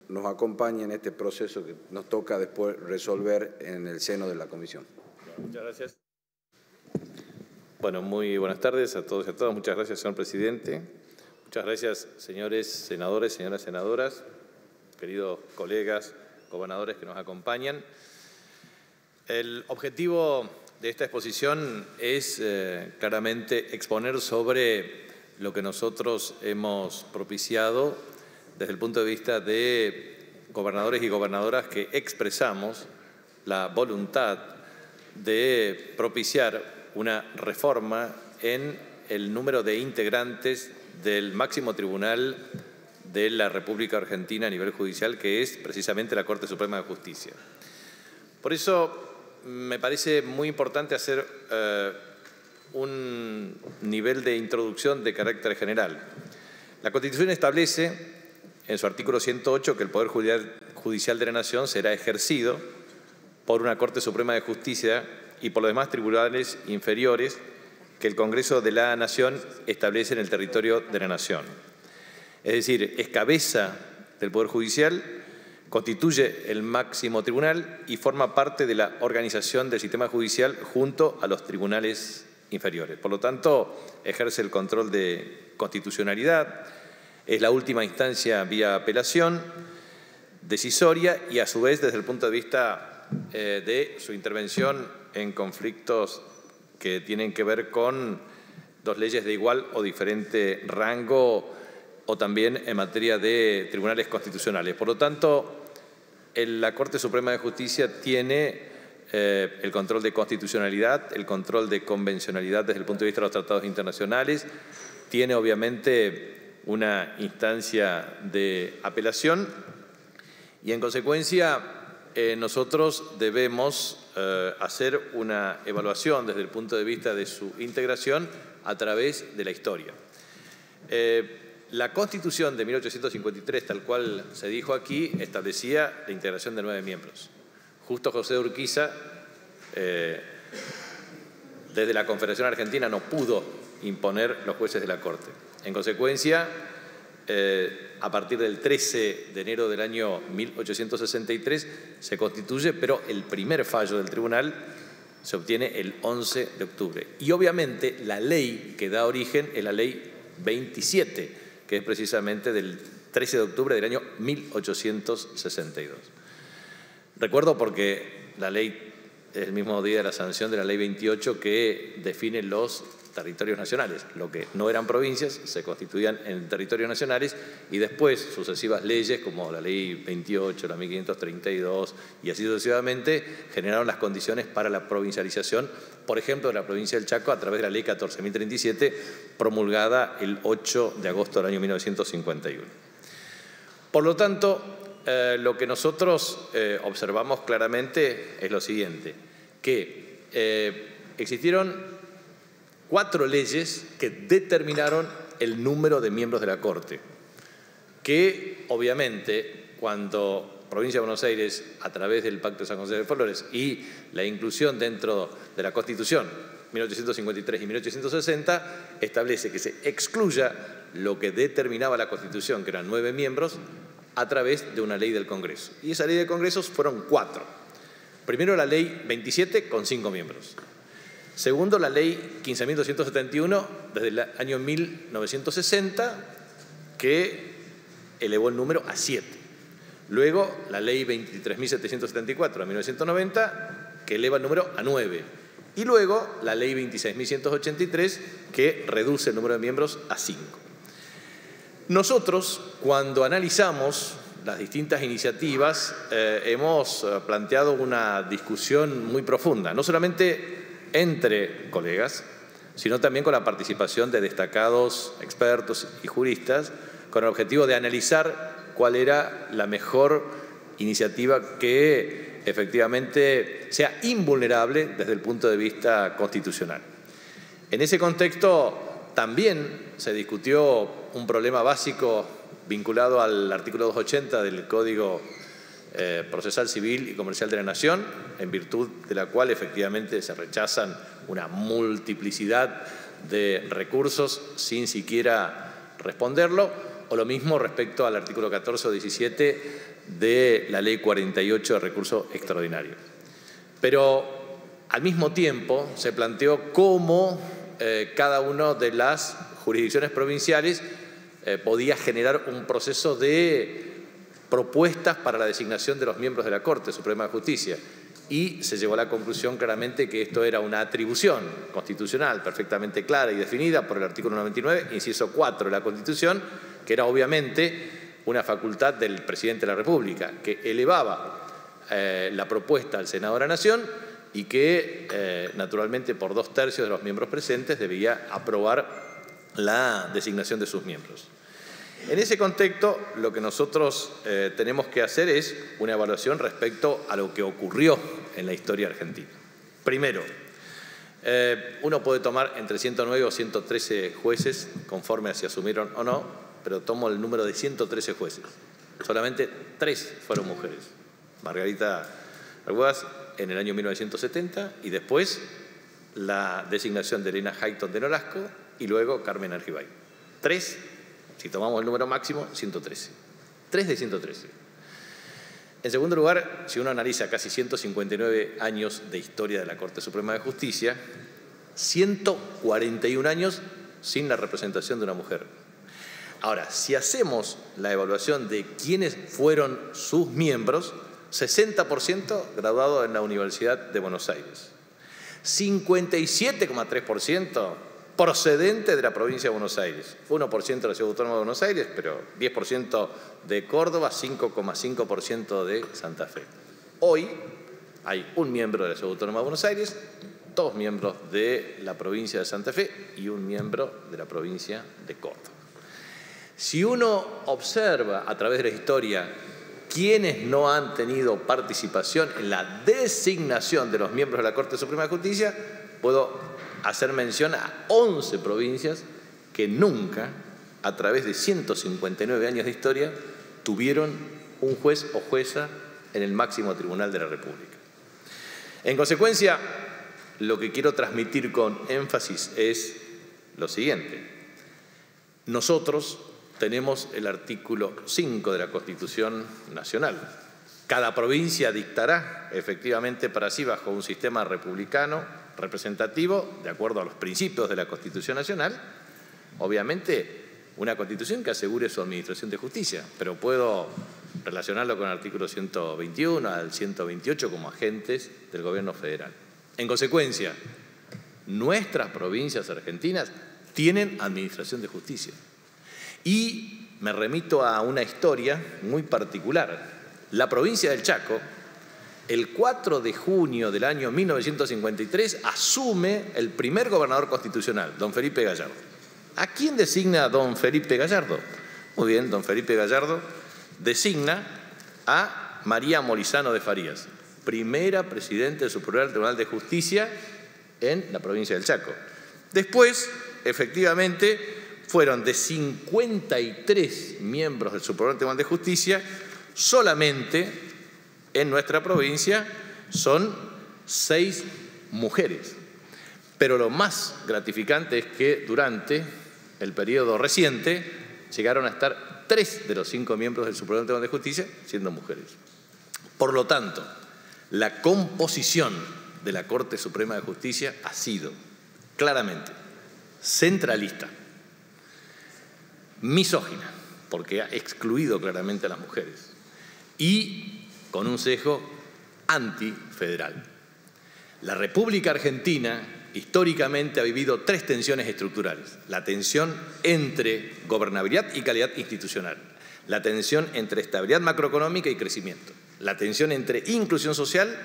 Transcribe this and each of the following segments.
nos acompañe en este proceso que nos toca después resolver en el seno de la comisión. Muchas gracias. Bueno, muy buenas tardes a todos y a todas. Muchas gracias, señor presidente. Muchas gracias, señores senadores, señoras senadoras, queridos colegas, gobernadores que nos acompañan. El objetivo de esta exposición es claramente exponer sobre lo que nosotros hemos propiciado desde el punto de vista de gobernadores y gobernadoras que expresamos la voluntad de propiciar una reforma en el número de integrantes del máximo tribunal de la República Argentina a nivel judicial, que es precisamente la Corte Suprema de Justicia. Por eso me parece muy importante hacer un nivel de introducción de carácter general. La Constitución establece en su artículo 108 que el Poder Judicial de la Nación será ejercido por una Corte Suprema de Justicia y por los demás tribunales inferiores que el Congreso de la Nación establece en el territorio de la Nación. Es decir, es cabeza del Poder Judicial, constituye el máximo tribunal y forma parte de la organización del sistema judicial junto a los tribunales inferiores. Por lo tanto, ejerce el control de constitucionalidad, es la última instancia vía apelación, decisoria y a su vez desde el punto de vista de su intervención en conflictos que tienen que ver con dos leyes de igual o diferente rango o también en materia de tribunales constitucionales. Por lo tanto, la Corte Suprema de Justicia tiene el control de constitucionalidad, el control de convencionalidad desde el punto de vista de los tratados internacionales, tiene obviamente una instancia de apelación y en consecuencia nosotros debemos hacer una evaluación desde el punto de vista de su integración a través de la historia. La Constitución de 1853, tal cual se dijo aquí, establecía la integración de 9 miembros. Justo José de Urquiza, desde la Confederación Argentina, no pudo imponer los jueces de la Corte. En consecuencia, a partir del 13 de enero del año 1863 se constituye, pero el primer fallo del tribunal se obtiene el 11 de octubre. Y obviamente la ley que da origen es la ley 27, que es precisamente del 13 de octubre del año 1862. Recuerdo porque la ley es el mismo día de la sanción de la ley 28 que define los territorios nacionales. Lo que no eran provincias se constituían en territorios nacionales y después sucesivas leyes como la ley 28, la 1532 y así sucesivamente generaron las condiciones para la provincialización, por ejemplo, de la provincia del Chaco a través de la ley 14.037 promulgada el 8 de agosto del año 1951. Por lo tanto, lo que nosotros observamos claramente es lo siguiente, que existieron 4 leyes que determinaron el número de miembros de la Corte, que obviamente cuando Provincia de Buenos Aires, a través del Pacto de San José de Flores y la inclusión dentro de la Constitución 1853 y 1860, establece que se excluya lo que determinaba la Constitución, que eran 9 miembros, a través de una ley del Congreso. Y esa ley de Congresos fueron 4. Primero la ley 27 con 5 miembros. Segundo, la ley 15.271 desde el año 1960, que elevó el número a 7. Luego, la ley 23.774 de 1990, que eleva el número a 9. Y luego, la ley 26.183, que reduce el número de miembros a 5. Nosotros, cuando analizamos las distintas iniciativas, hemos planteado una discusión muy profunda, no solamente entre colegas, sino también con la participación de destacados expertos y juristas, con el objetivo de analizar cuál era la mejor iniciativa que efectivamente sea invulnerable desde el punto de vista constitucional. En ese contexto también se discutió un problema básico vinculado al artículo 280 del Código Procesal Civil y Comercial de la Nación, en virtud de la cual efectivamente se rechazan una multiplicidad de recursos sin siquiera responderlo, o lo mismo respecto al artículo 14 o 17 de la Ley 48 de recurso extraordinario. Pero al mismo tiempo se planteó cómo cada una de las jurisdicciones provinciales podía generar un proceso de propuestas para la designación de los miembros de la Corte Suprema de Justicia. Y se llegó a la conclusión claramente que esto era una atribución constitucional perfectamente clara y definida por el artículo 99, inciso 4 de la Constitución, que era obviamente una facultad del presidente de la República, que elevaba la propuesta al Senado de la Nación y que, naturalmente, por 2/3 de los miembros presentes debía aprobar la designación de sus miembros. En ese contexto, lo que nosotros tenemos que hacer es una evaluación respecto a lo que ocurrió en la historia argentina. Primero, uno puede tomar entre 109 o 113 jueces, conforme a si asumieron o no, pero tomo el número de 113 jueces. Solamente 3 fueron mujeres. Margarita Arguaz en el año 1970 y después la designación de Elena Hayton de Nolasco y luego Carmen Argibay. 3. Si tomamos el número máximo, 113. 3 de 113. En segundo lugar, si uno analiza casi 159 años de historia de la Corte Suprema de Justicia, 141 años sin la representación de una mujer. Ahora, si hacemos la evaluación de quiénes fueron sus miembros, 60% graduado en la Universidad de Buenos Aires, 57,3% procedente de la provincia de Buenos Aires, 1% de la Ciudad Autónoma de Buenos Aires, pero 10% de Córdoba, 5,5% de Santa Fe. Hoy hay un miembro de la Ciudad Autónoma de Buenos Aires, 2 miembros de la provincia de Santa Fe y un miembro de la provincia de Córdoba. Si uno observa a través de la historia quienes no han tenido participación en la designación de los miembros de la Corte Suprema de Justicia, puedo hacer mención a 11 provincias que nunca, a través de 159 años de historia, tuvieron un juez o jueza en el máximo tribunal de la República. En consecuencia, lo que quiero transmitir con énfasis es lo siguiente. Nosotros tenemos el artículo 5 de la Constitución Nacional. Cada provincia dictará efectivamente para sí bajo un sistema republicano representativo, de acuerdo a los principios de la Constitución Nacional, obviamente una Constitución que asegure su administración de justicia, pero puedo relacionarlo con el artículo 121 al 128 como agentes del Gobierno federal. En consecuencia, nuestras provincias argentinas tienen administración de justicia. Y me remito a una historia muy particular. La provincia del Chaco, el 4 de junio del año 1953, asume el primer gobernador constitucional, don Felipe Gallardo. ¿A quién designa don Felipe Gallardo? Muy bien, don Felipe Gallardo designa a María Morizano de Farías, primera presidenta del Superior Tribunal de Justicia en la provincia del Chaco. Después, efectivamente, fueron de 53 miembros del Superior Tribunal de Justicia, solamente en nuestra provincia son 6 mujeres. Pero lo más gratificante es que durante el periodo reciente llegaron a estar 3 de los 5 miembros del Superior Tribunal de Justicia siendo mujeres. Por lo tanto, la composición de la Corte Suprema de Justicia ha sido claramente centralista, misógina, porque ha excluido claramente a las mujeres, y con un sesgo antifederal. La República Argentina históricamente ha vivido 3 tensiones estructurales: la tensión entre gobernabilidad y calidad institucional, la tensión entre estabilidad macroeconómica y crecimiento, la tensión entre inclusión social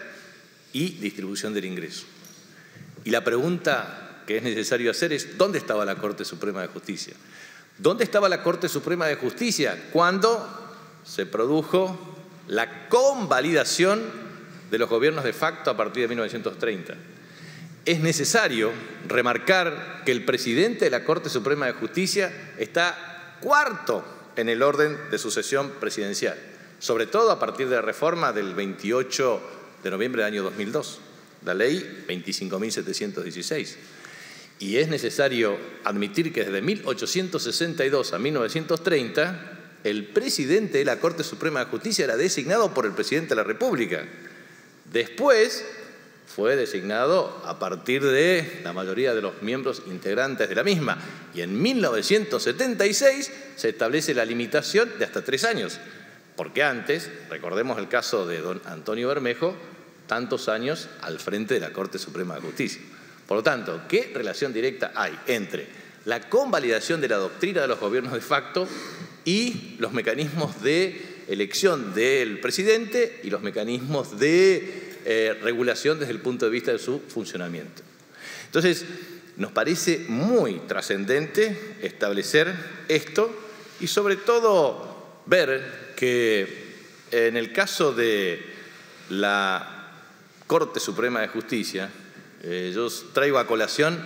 y distribución del ingreso. Y la pregunta que es necesario hacer es: ¿dónde estaba la Corte Suprema de Justicia? ¿Dónde estaba la Corte Suprema de Justicia cuando se produjo la convalidación de los gobiernos de facto a partir de 1930? Es necesario remarcar que el presidente de la Corte Suprema de Justicia está 4º en el orden de sucesión presidencial, sobre todo a partir de la reforma del 28 de noviembre del año 2002, la ley 25.716. Y es necesario admitir que desde 1862 a 1930 el presidente de la Corte Suprema de Justicia era designado por el presidente de la República. Después fue designado a partir de la mayoría de los miembros integrantes de la misma. Y en 1976 se establece la limitación de hasta 3 años. Porque antes, recordemos el caso de don Antonio Bermejo, tantos años al frente de la Corte Suprema de Justicia. Por lo tanto, ¿qué relación directa hay entre la convalidación de la doctrina de los gobiernos de facto y los mecanismos de elección del presidente y los mecanismos de regulación desde el punto de vista de su funcionamiento? Entonces, nos parece muy trascendente establecer esto y sobre todo ver que en el caso de la Corte Suprema de Justicia, yo traigo a colación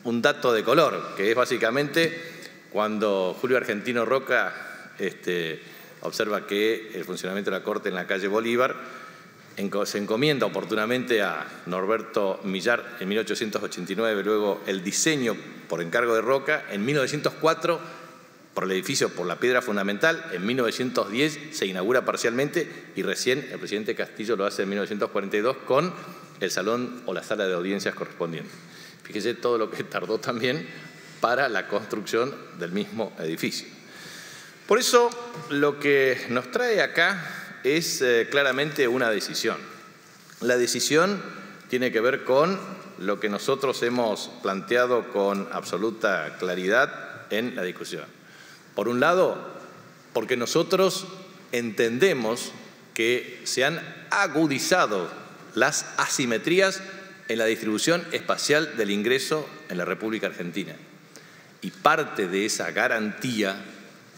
un dato de color, que es básicamente cuando Julio Argentino Roca observa que el funcionamiento de la Corte en la calle Bolívar se encomienda oportunamente a Norberto Millar en 1889, luego el diseño por encargo de Roca, en 1904 por el edificio, por la piedra fundamental, en 1910 se inaugura parcialmente y recién el presidente Castillo lo hace en 1942 con el salón o la sala de audiencias correspondiente. Fíjese todo lo que tardó también para la construcción del mismo edificio. Por eso lo que nos trae acá es claramente una decisión. La decisión tiene que ver con lo que nosotros hemos planteado con absoluta claridad en la discusión. Por un lado, porque nosotros entendemos que se han agudizado las asimetrías en la distribución espacial del ingreso en la República Argentina. Y parte de esa garantía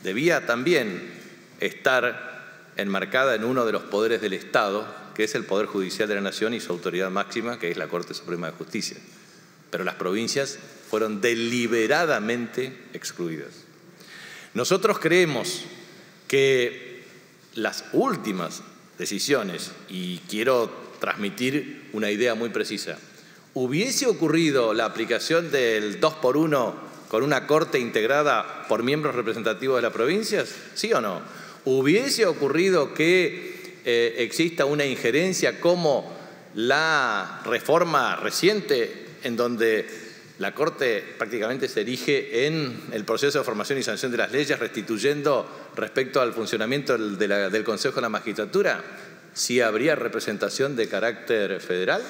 debía también estar enmarcada en uno de los poderes del Estado, que es el Poder Judicial de la Nación y su autoridad máxima, que es la Corte Suprema de Justicia. Pero las provincias fueron deliberadamente excluidas. Nosotros creemos que las últimas decisiones, y quiero transmitir una idea muy precisa, ¿hubiese ocurrido la aplicación del 2x1 con una Corte integrada por miembros representativos de las provincias? ¿Sí o no? ¿Hubiese ocurrido que exista una injerencia como la reforma reciente en donde la Corte prácticamente se erige en el proceso de formación y sanción de las leyes, restituyendo respecto al funcionamiento del Consejo de la Magistratura? ¿Sí habría representación de carácter federal?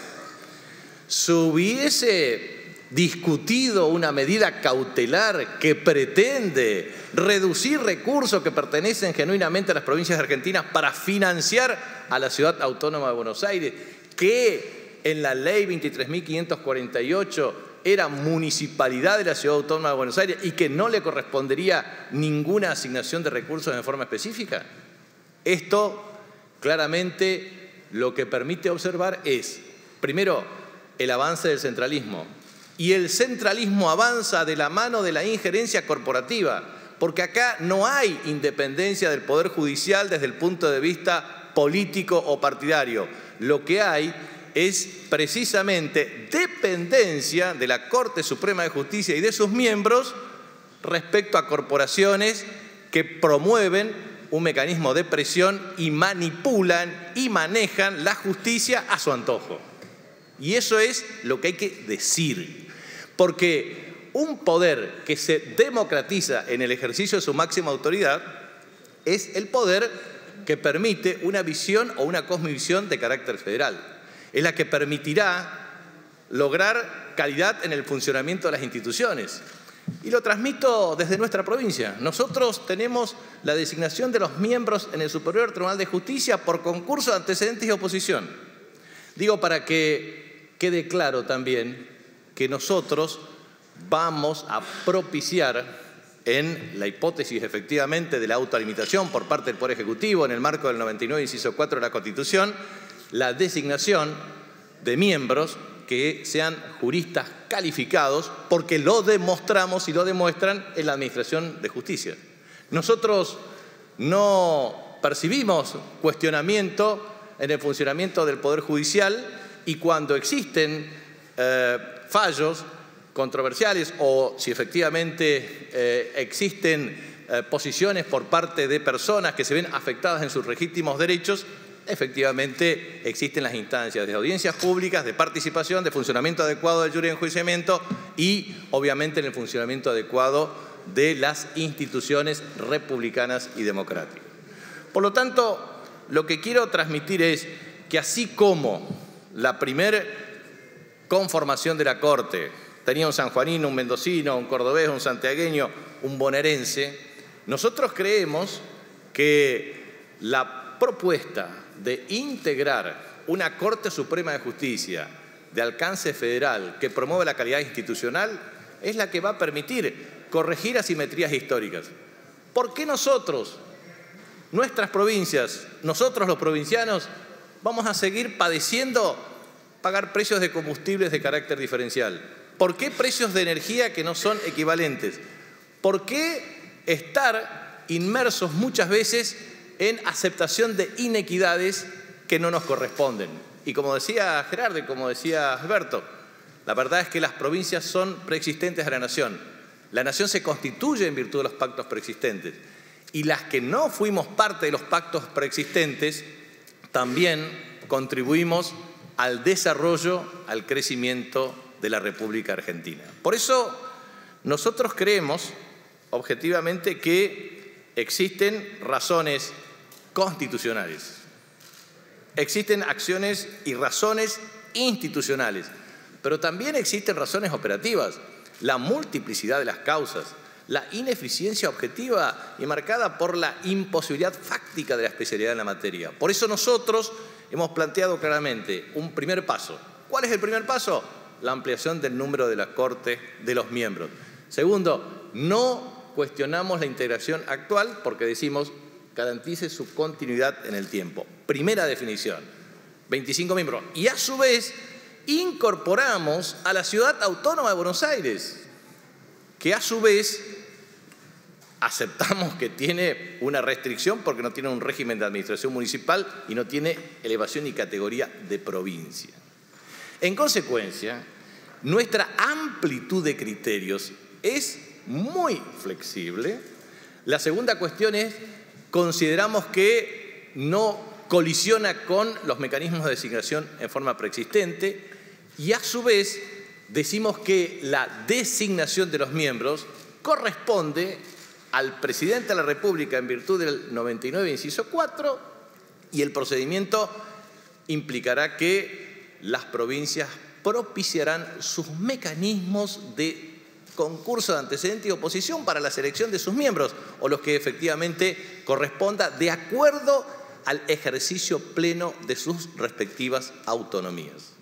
¿Se hubiese discutido una medida cautelar que pretende reducir recursos que pertenecen genuinamente a las provincias argentinas para financiar a la Ciudad Autónoma de Buenos Aires, que en la Ley 23.548 era municipalidad de la Ciudad Autónoma de Buenos Aires y que no le correspondería ninguna asignación de recursos en forma específica? Esto claramente lo que permite observar es, primero, el avance del centralismo. Y el centralismo avanza de la mano de la injerencia corporativa, porque acá no hay independencia del Poder Judicial desde el punto de vista político o partidario. Lo que hay es precisamente dependencia de la Corte Suprema de Justicia y de sus miembros respecto a corporaciones que promueven un mecanismo de presión y manipulan y manejan la justicia a su antojo. Y eso es lo que hay que decir, porque un poder que se democratiza en el ejercicio de su máxima autoridad es el poder que permite una visión o una cosmovisión de carácter federal. Es la que permitirá lograr calidad en el funcionamiento de las instituciones. Y lo transmito desde nuestra provincia. Nosotros tenemos la designación de los miembros en el Superior Tribunal de Justicia por concurso de antecedentes y oposición. Digo para que quede claro también que nosotros vamos a propiciar, en la hipótesis efectivamente de la autolimitación por parte del Poder Ejecutivo en el marco del 99, inciso 4 de la Constitución, la designación de miembros que sean juristas calificados, porque lo demostramos y lo demuestran en la Administración de Justicia. Nosotros no percibimos cuestionamiento en el funcionamiento del Poder Judicial y cuando existen fallos controversiales o si efectivamente existen posiciones por parte de personas que se ven afectadas en sus legítimos derechos, efectivamente existen las instancias de audiencias públicas, de participación, de funcionamiento adecuado del jury de enjuiciamiento y, obviamente, en el funcionamiento adecuado de las instituciones republicanas y democráticas. Por lo tanto, lo que quiero transmitir es que así como la primera conformación de la Corte tenía un sanjuanino, un mendocino, un cordobés, un santiagueño, un bonaerense, nosotros creemos que la propuesta de integrar una Corte Suprema de Justicia de alcance federal que promueva la calidad institucional es la que va a permitir corregir asimetrías históricas. ¿Por qué nosotros, nuestras provincias, nosotros los provincianos, vamos a seguir padeciendo pagar precios de combustibles de carácter diferencial? ¿Por qué precios de energía que no son equivalentes? ¿Por qué estar inmersos muchas veces en aceptación de inequidades que no nos corresponden? Y como decía Gerardo y como decía Alberto, la verdad es que las provincias son preexistentes a la nación. La nación se constituye en virtud de los pactos preexistentes. Y las que no fuimos parte de los pactos preexistentes, también contribuimos al desarrollo, al crecimiento de la República Argentina. Por eso nosotros creemos objetivamente que existen razones constitucionales, existen acciones y razones institucionales, pero también existen razones operativas, la multiplicidad de las causas, la ineficiencia objetiva y marcada por la imposibilidad fáctica de la especialidad en la materia. Por eso nosotros hemos planteado claramente un primer paso. ¿Cuál es el primer paso? La ampliación del número de la Corte de los miembros. Segundo, no cuestionamos la integración actual porque decimos garantice su continuidad en el tiempo. Primera definición, 25 miembros. Y a su vez incorporamos a la Ciudad Autónoma de Buenos Aires, que a su vez aceptamos que tiene una restricción porque no tiene un régimen de administración municipal y no tiene elevación y categoría de provincia. En consecuencia, nuestra amplitud de criterios es muy flexible. La segunda cuestión es, consideramos que no colisiona con los mecanismos de designación en forma preexistente y a su vez decimos que la designación de los miembros corresponde al presidente de la República en virtud del 99, inciso 4, y el procedimiento implicará que las provincias propiciarán sus mecanismos de concurso de antecedente y oposición para la selección de sus miembros, o los que efectivamente corresponda de acuerdo al ejercicio pleno de sus respectivas autonomías.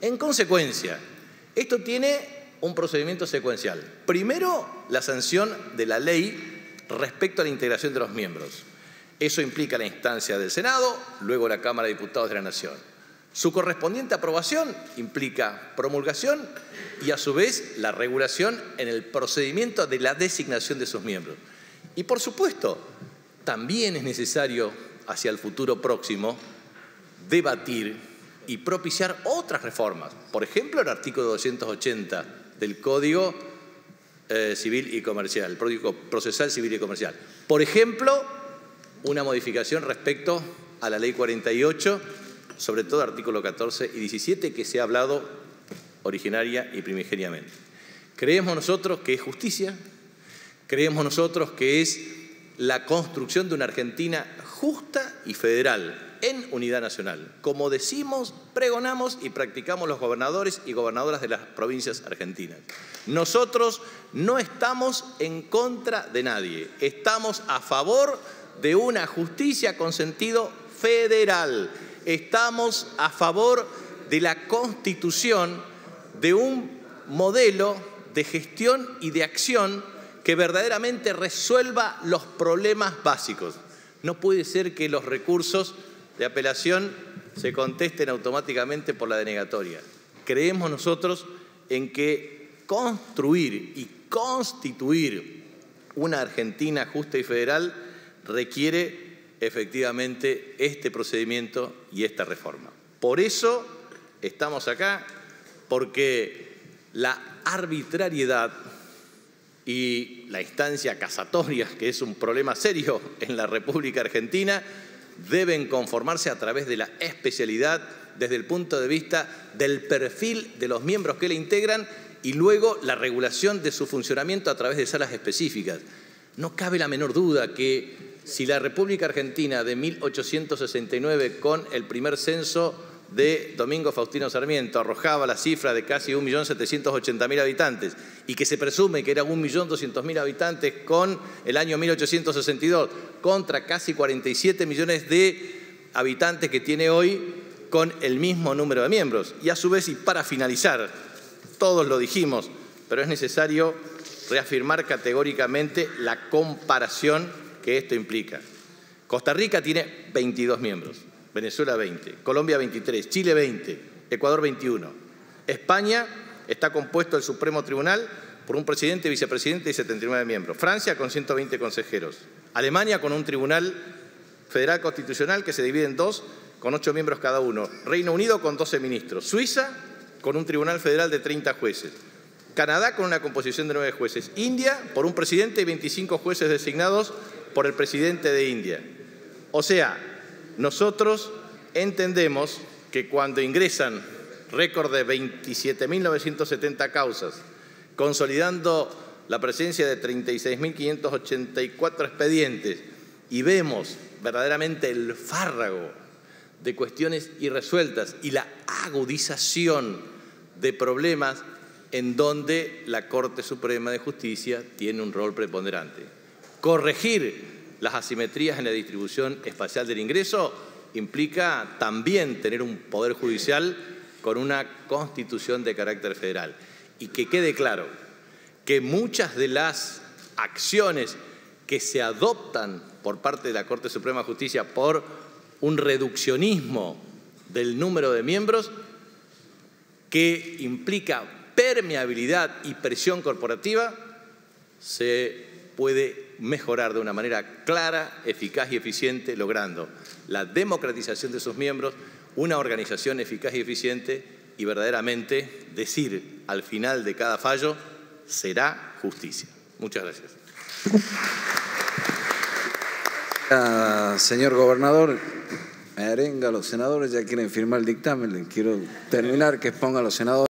En consecuencia, esto tiene un procedimiento secuencial. Primero, la sanción de la ley respecto a la integración de los miembros. Eso implica la instancia del Senado, luego la Cámara de Diputados de la Nación. Su correspondiente aprobación implica promulgación y, a su vez, la regulación en el procedimiento de la designación de sus miembros. Y, por supuesto, también es necesario, hacia el futuro próximo, debatir y propiciar otras reformas. Por ejemplo, el artículo 280 del Código Civil y Comercial, el Código Procesal Civil y Comercial. Por ejemplo, una modificación respecto a la Ley 48, sobre todo artículos 14 y 17, que se ha hablado originaria y primigeniamente. Creemos nosotros que es justicia, creemos nosotros que es la construcción de una Argentina justa y federal, en unidad nacional, como decimos, pregonamos y practicamos los gobernadores y gobernadoras de las provincias argentinas. Nosotros no estamos en contra de nadie, estamos a favor de una justicia con sentido federal, estamos a favor de la constitución de un modelo de gestión y de acción que verdaderamente resuelva los problemas básicos. No puede ser que los recursos de apelación se contesten automáticamente por la denegatoria. Creemos nosotros en que construir y constituir una Argentina justa y federal requiere efectivamente este procedimiento y esta reforma. Por eso estamos acá, porque la arbitrariedad y la instancia casatoria, que es un problema serio en la República Argentina, deben conformarse a través de la especialidad desde el punto de vista del perfil de los miembros que la integran y luego la regulación de su funcionamiento a través de salas específicas. No cabe la menor duda que si la República Argentina de 1869, con el primer censo de Domingo Faustino Sarmiento, arrojaba la cifra de casi 1.780.000 habitantes y que se presume que eran 1.200.000 habitantes con el año 1862, contra casi 47 millones de habitantes que tiene hoy con el mismo número de miembros. Y a su vez, y para finalizar, todos lo dijimos, pero es necesario reafirmar categóricamente la comparación que esto implica. Costa Rica tiene 22 miembros, Venezuela 20, Colombia 23, Chile 20, Ecuador 21. España está compuesto el Supremo Tribunal por un presidente, vicepresidente y 79 miembros. Francia con 120 consejeros. Alemania con un tribunal federal constitucional que se divide en dos, con 8 miembros cada uno. Reino Unido con 12 ministros. Suiza con un tribunal federal de 30 jueces. Canadá con una composición de 9 jueces. India por un presidente y 25 jueces designados por el presidente de India. O sea, nosotros entendemos que cuando ingresan récord de 27.970 causas, consolidando la presencia de 36.584 expedientes y vemos verdaderamente el fárrago de cuestiones irresueltas y la agudización de problemas en donde la Corte Suprema de Justicia tiene un rol preponderante. Corregir las asimetrías en la distribución espacial del ingreso implica también tener un poder judicial con una constitución de carácter federal. Y que quede claro que muchas de las acciones que se adoptan por parte de la Corte Suprema de Justicia por un reduccionismo del número de miembros que implica permeabilidad y presión corporativa, se puede mejorar de una manera clara, eficaz y eficiente, logrando la democratización de sus miembros, una organización eficaz y eficiente y verdaderamente decir al final de cada fallo, será justicia. Muchas gracias. Señor gobernador, me arenga, los senadores ya quieren firmar el dictamen, quiero terminar que exponga a los senadores.